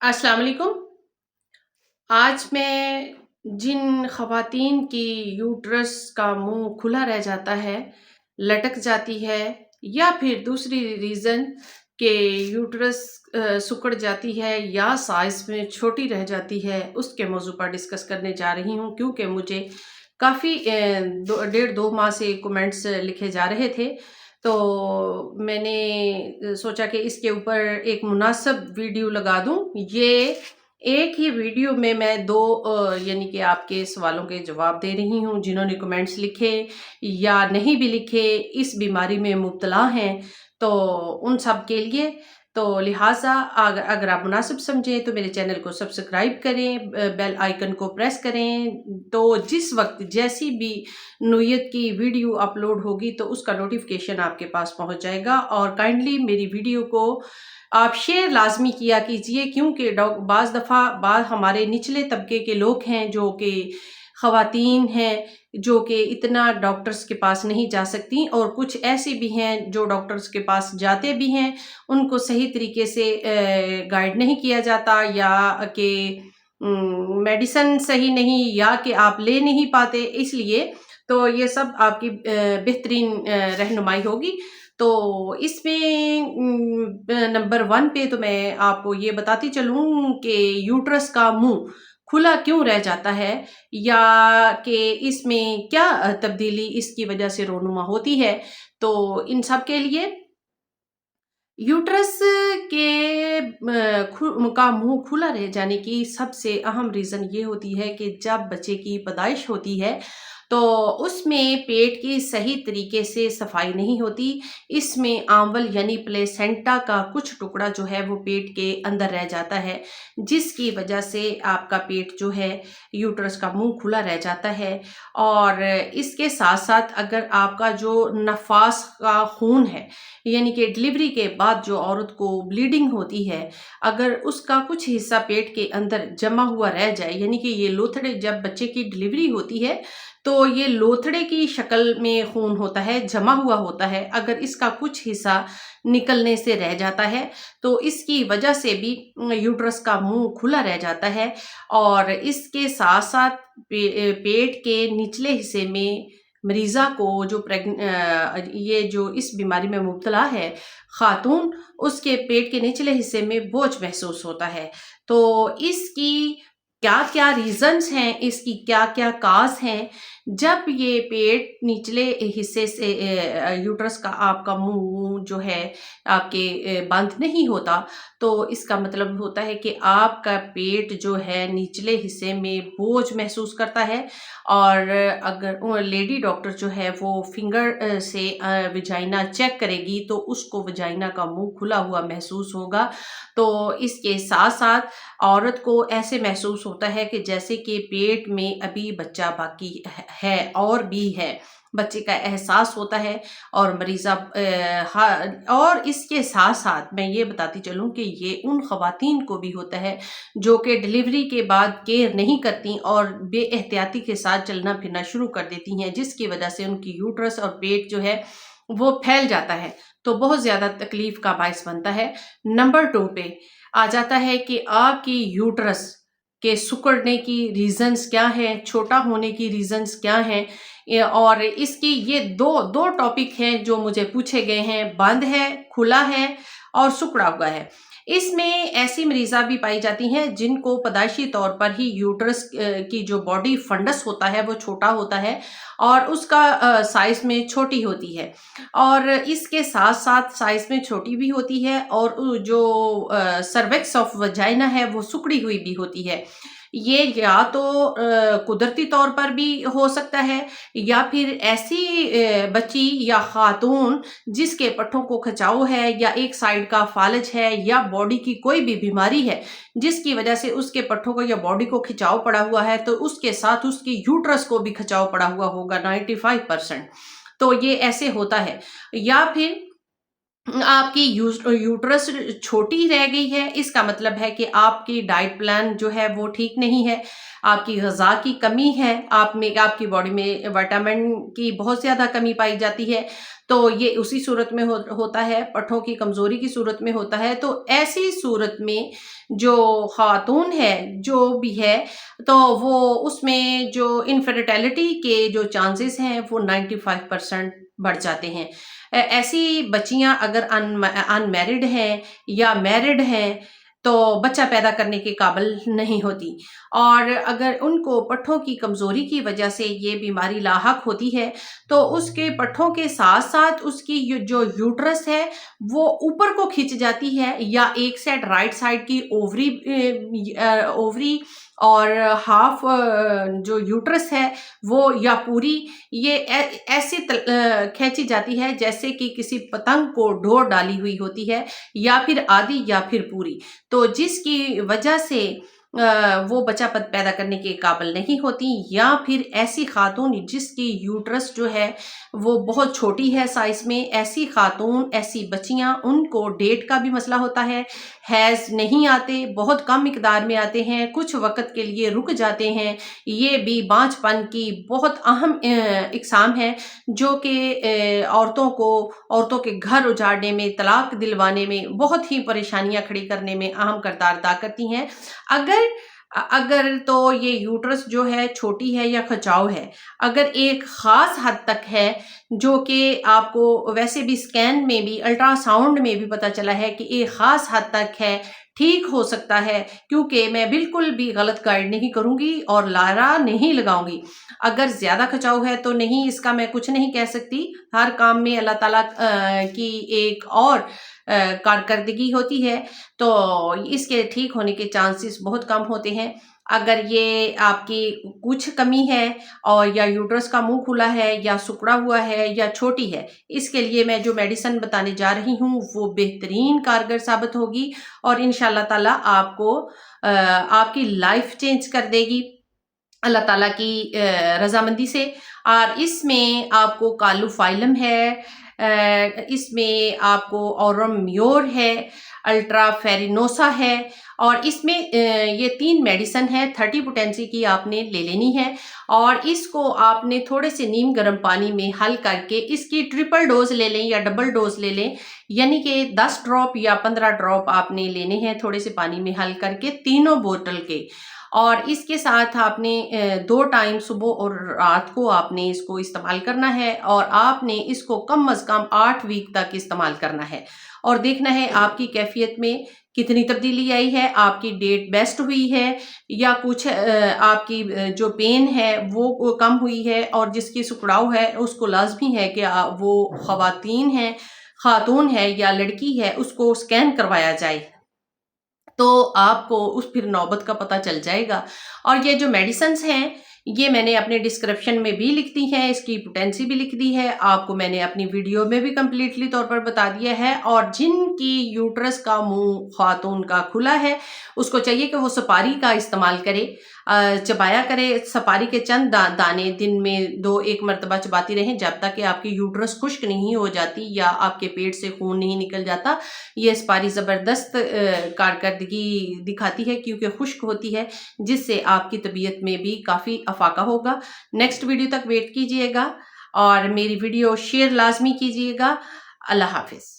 अस्सलाम वालेकुम। आज मैं जिन ख़वातीन की यूट्रस का मुंह खुला रह जाता है, लटक जाती है, या फिर दूसरी रीज़न के यूट्रस सिकुड़ जाती है या साइज़ में छोटी रह जाती है, उसके मौजू पर डिस्कस करने जा रही हूँ। क्योंकि मुझे काफ़ी 1.5-2 माह से कमेंट्स लिखे जा रहे थे, तो मैंने सोचा कि इसके ऊपर एक मुनासिब वीडियो लगा दूँ। ये एक ही वीडियो में मैं 2 यानी कि आपके सवालों के जवाब दे रही हूँ, जिन्होंने कमेंट्स लिखे या नहीं भी लिखे, इस बीमारी में मुब्तला हैं, तो उन सब के लिए। तो लिहाज़ा अगर आप मुनासिब समझें तो मेरे चैनल को सब्सक्राइब करें, बेल आइकन को प्रेस करें, तो जिस वक़्त जैसी भी नोयत की वीडियो अपलोड होगी तो उसका नोटिफ़िकेशन आपके पास पहुँच जाएगा। और काइंडली मेरी वीडियो को आप शेयर लाज़मी किया कीजिए, क्योंकि बाज़ दफ़ा हमारे निचले तबके के लोग हैं, जो कि ख़वातीन हैं, जो कि इतना डॉक्टर्स के पास नहीं जा सकती, और कुछ ऐसी भी हैं जो डॉक्टर्स के पास जाते भी हैं, उनको सही तरीके से गाइड नहीं किया जाता, या कि मेडिसिन सही नहीं, या कि आप ले नहीं पाते, इसलिए तो ये सब आपकी बेहतरीन रहनुमाई होगी। तो इसमें नंबर 1 पे तो मैं आपको ये बताती चलूँ कि यूट्रस का मुँह खुला क्यों रह जाता है, या कि इसमें क्या तब्दीली इसकी वजह से रोनुमा होती है। तो इन सब के लिए यूट्रस के का मुंह खुला रह जाने की सबसे अहम रीज़न ये होती है कि जब बच्चे की पैदाइश होती है, तो उसमें पेट की सही तरीके से सफाई नहीं होती। इसमें आंवल यानी प्लेसेंटा का कुछ टुकड़ा जो है वो पेट के अंदर रह जाता है, जिसकी वजह से आपका पेट जो है, यूट्रस का मुंह खुला रह जाता है। और इसके साथ साथ अगर आपका जो नफास का खून है, यानी कि डिलीवरी के बाद जो औरत को ब्लीडिंग होती है, अगर उसका कुछ हिस्सा पेट के अंदर जमा हुआ रह जाए, यानी कि ये लोथड़े, जब बच्चे की डिलीवरी होती है तो ये लोथड़े की शक्ल में खून होता है, जमा हुआ होता है। अगर इसका कुछ हिस्सा निकलने से रह जाता है, तो इसकी वजह से भी यूट्रस का मुंह खुला रह जाता है। और इसके साथ साथ पेट के निचले हिस्से में मरीज़ा को जो ये जो इस बीमारी में मुब्तला है खातून, उसके पेट के निचले हिस्से में बोझ महसूस होता है। तो इसकी क्या-क्या रीज़न्स हैं, इसकी क्या-क्या काज़ हैं। जब ये पेट निचले हिस्से से यूट्रस का आपका मुँह जो है आपके बंद नहीं होता, तो इसका मतलब होता है कि आपका पेट जो है निचले हिस्से में बोझ महसूस करता है। और अगर वो लेडी डॉक्टर जो है वो फिंगर से वजाइना चेक करेगी, तो उसको वजाइना का मुंह खुला हुआ महसूस होगा। तो इसके साथ साथ औरत को ऐसे महसूस होता है कि जैसे कि पेट में अभी बच्चा बाकी है और भी है, बच्चे का एहसास होता है। और मरीज़ा और इसके साथ साथ मैं ये बताती चलूँ कि ये उन ख़वातीन को भी होता है जो कि डिलीवरी के बाद केयर नहीं करती और बेएहतियाती के साथ चलना फिरना शुरू कर देती हैं, जिसकी वजह से उनकी यूट्रस और पेट जो है वो फैल जाता है, तो बहुत ज़्यादा तकलीफ का बायस बनता है। नंबर 2 पे आ जाता है कि आपकी यूट्रस के सिकुड़ने की रीज़न्स क्या हैं, छोटा होने की रीज़न्स क्या हैं। और इसकी ये दो टॉपिक हैं जो मुझे पूछे गए हैं, बंद है, खुला है और सिकुड़ा हुआ है। इसमें ऐसी मरीज़ा भी पाई जाती हैं जिनको पैदाइशी तौर पर ही यूट्रस की जो बॉडी फंडस होता है वो छोटा होता है, और उसका साइज़ में छोटी होती है। और इसके साथ-साथ साइज़ में छोटी भी होती है, और जो सर्विक्स ऑफ वजाइना है वो सिकुड़ी हुई भी होती है। ये या तो कुदरती तौर पर भी हो सकता है, या फिर ऐसी बच्ची या खातून जिसके पट्ठों को खिंचाव है, या एक साइड का फालज है, या बॉडी की कोई भी बीमारी है जिसकी वजह से उसके पट्ठों को या बॉडी को खिंचाव पड़ा हुआ है, तो उसके साथ उसकी यूट्रस को भी खिंचाव पड़ा हुआ होगा 95%। तो ये ऐसे होता है। या फिर آپ کی یوٹرس چھوٹی رہ گئی ہے، اس کا مطلب ہے کہ آپ کی ڈائٹ پلان جو ہے وہ ٹھیک نہیں ہے، آپ کی غذا کی کمی ہے، آپ کی باڈی میں وٹامن کی بہت زیادہ کمی پائی جاتی ہے، تو یہ اسی صورت میں ہوتا ہے، پٹھوں کی کمزوری کی صورت میں ہوتا ہے۔ تو ایسی صورت میں جو خاتون ہے جو بھی ہے، تو وہ اس میں جو انفرٹیلٹی کے جو چانسز ہیں وہ 95% بڑھ جاتے ہیں۔ ایسی بچیاں اگر ان میرڈ ہیں یا میرڈ ہیں تو بچہ پیدا کرنے کے قابل نہیں ہوتی، اور اگر ان کو پٹھوں کی کمزوری کی وجہ سے یہ بیماری لاحق ہوتی ہے تو اس کے پٹھوں کے ساتھ ساتھ اس کی جو یوٹرس ہے وہ اوپر کو کھنچ جاتی ہے، یا ایک سائڈ رائٹ سائڈ کی اووری اور ہاف جو یوٹرس ہے وہ یا پوری، یہ ایسے کھینچی جاتی ہے جیسے کہ کسی پتنگ کو ڈور ڈالی ہوئی ہوتی ہے، یا پھر آدھی یا پھر پوری، تو جس کی وجہ سے وہ بچہ پیدا کرنے کے قابل نہیں ہوتی، یا پھر ایسی خاتون جس کی یوٹرس جو ہے وہ بہت چھوٹی ہے سائز میں، ایسی خاتون، ایسی بچیاں، ان کو ڈیٹ کا بھی مسئلہ ہوتا ہے، حیض نہیں آتے، بہت کم مقدار میں آتے ہیں، کچھ وقت کے لیے رک جاتے ہیں، یہ بھی بانجھ پن کی بہت اہم اقسام ہے جو کہ عورتوں کے گھر اجاڑنے میں، طلاق دلوانے میں، بہت ہی پریشانیاں کھڑی کرنے میں اہم کردار ادا کرتی ہیں۔ اگر تو یہ یوٹرس جو ہے چھوٹی ہے یا کھچاؤ ہے، اگر ایک خاص حد تک ہے جو کہ آپ کو ویسے بھی سکین میں بھی، الٹرا ساؤنڈ میں بھی پتہ چلا ہے کہ ایک خاص حد تک ہے، ٹھیک ہو سکتا ہے، کیونکہ میں بالکل بھی غلط گائیڈ نہیں کروں گی اور لارا نہیں لگاؤں گی۔ اگر زیادہ کھچاؤ ہے تو نہیں، اس کا میں کچھ نہیں کہہ سکتی، ہر کام میں اللہ تعالیٰ کی ایک اور کارکردگی ہوتی ہے، تو اس کے ٹھیک ہونے کے چانسز بہت کم ہوتے ہیں۔ اگر یہ آپ کی کچھ کمی ہے اور یا یوٹرس کا منہ کھلا ہے یا سکڑا ہوا ہے یا چھوٹی ہے، اس کے لیے میں جو میڈیسن بتانے جا رہی ہوں وہ بہترین کارگر ثابت ہوگی، اور انشاءاللہ تعالیٰ آپ کو آپ کی لائف چینج کر دے گی اللہ تعالیٰ کی رضامندی سے۔ اور اس میں آپ کو کالو فائلم ہے، اس میں آپ کو اورم میور ہے، الٹرا فیرینوسا ہے، اور اس میں یہ 3 میڈیسن ہے، 30 پوٹینسی کی آپ نے لے لینی ہے، اور اس کو آپ نے تھوڑے سے نیم گرم پانی میں حل کر کے اس کی ٹرپل ڈوز لے لیں یا ڈبل ڈوز لے لیں، یعنی کہ 10 ڈراپ یا 15 ڈراپ آپ نے لینے ہیں تھوڑے سے پانی میں حل کر کے، تینوں بوتل کے، اور اس کے ساتھ آپ نے 2 ٹائم صبح اور رات کو آپ نے اس کو استعمال کرنا ہے، اور آپ نے اس کو کم از کم 8 ویک تک استعمال کرنا ہے، اور دیکھنا ہے آپ کی کیفیت میں کتنی تبدیلی آئی ہے، آپ کی ڈیٹ بیسٹ ہوئی ہے یا کچھ آپ کی جو پین ہے وہ کم ہوئی ہے، اور جس کی سکڑاؤ ہے اس کو لازمی ہے کہ وہ خاتون ہے یا لڑکی ہے، اس کو سکین کروایا جائے، تو آپ کو اس پھر نوبت کا پتہ چل جائے گا۔ اور یہ جو میڈیسنز ہیں یہ میں نے اپنے ڈسکرپشن میں بھی لکھ دی ہیں، اس کی پوٹینسی بھی لکھ دی ہے، آپ کو میں نے اپنی ویڈیو میں بھی کمپلیٹلی طور پر بتا دیا ہے، اور جن کی یوٹرس کا منہ خاتون کا کھلا ہے اس کو چاہیے کہ وہ سپاری کا استعمال کرے، چبایا کرے، سپاری کے چند دانے دن میں 1 مرتبہ چباتی رہیں جب تک کہ آپ کی یوٹرس خشک نہیں ہو جاتی یا آپ کے پیٹ سے خون نہیں نکل جاتا۔ یہ سپاری زبردست کارکردگی دکھاتی ہے کیونکہ خشک ہوتی ہے، جس سے آپ کی طبیعت میں بھی کافی افاقہ ہوگا۔ نیکسٹ ویڈیو تک ویٹ کیجئے گا اور میری ویڈیو شیئر لازمی کیجئے گا۔ اللہ حافظ۔